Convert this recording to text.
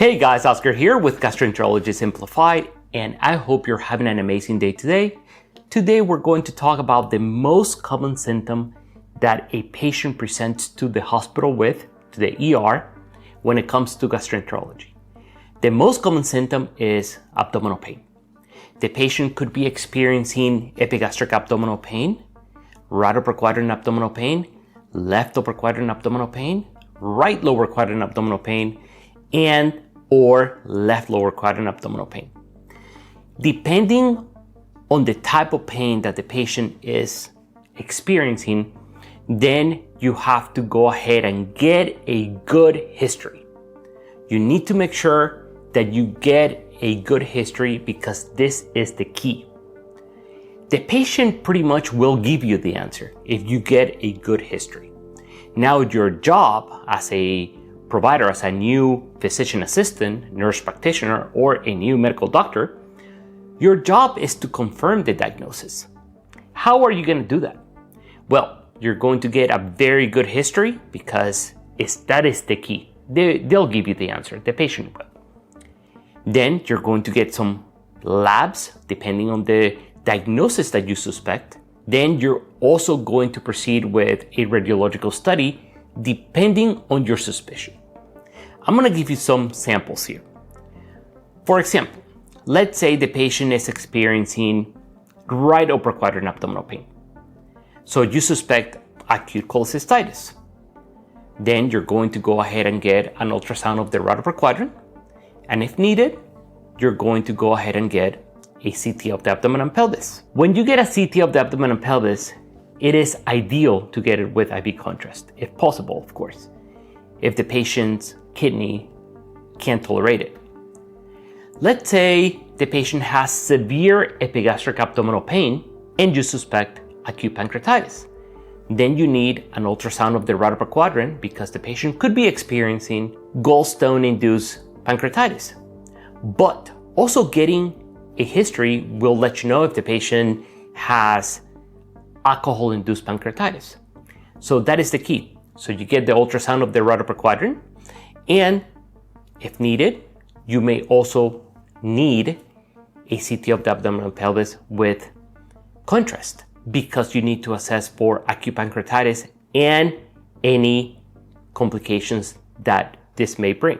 Hey guys, Oscar here with Gastroenterology Simplified, and I hope you're having an amazing day today. Today we're going to talk about the most common symptom that a patient presents to the hospital with, to the ER, when it comes to gastroenterology. The most common symptom is abdominal pain. The patient could be experiencing epigastric abdominal pain, right upper quadrant abdominal pain, left upper quadrant abdominal pain, right lower quadrant abdominal pain, and or left lower quadrant abdominal pain. Depending on the type of pain that the patient is experiencing, then you have to go ahead and get a good history. You need to make sure that you get a good history because this is the key. The patient pretty much will give you the answer if you get a good history. Now, your job as a provider, as a new physician assistant, nurse practitioner, or a new medical doctor, your job is to confirm the diagnosis. How are you going to do that? Well, you're going to get a very good history because that is the key. They'll give you the answer, the patient will. Then you're going to get some labs depending on the diagnosis that you suspect. Then you're also going to proceed with a radiological study depending on your suspicion. I'm going to give you some samples here. For example, let's say the patient is experiencing right upper quadrant abdominal pain. So you suspect acute cholecystitis. Then you're going to go ahead and get an ultrasound of the right upper quadrant. And if needed, you're going to go ahead and get a CT of the abdomen and pelvis. When you get a CT of the abdomen and pelvis, it is ideal to get it with IV contrast, if possible, of course, if the patient's kidney can't tolerate it. Let's say the patient has severe epigastric abdominal pain and you suspect acute pancreatitis. Then you need an ultrasound of the right upper quadrant because the patient could be experiencing gallstone-induced pancreatitis. But also getting a history will let you know if the patient has alcohol-induced pancreatitis. So that is the key. So you get the ultrasound of the right upper quadrant, and if needed, you may also need a CT of the abdomen and pelvis with contrast because you need to assess for acute pancreatitis and any complications that this may bring.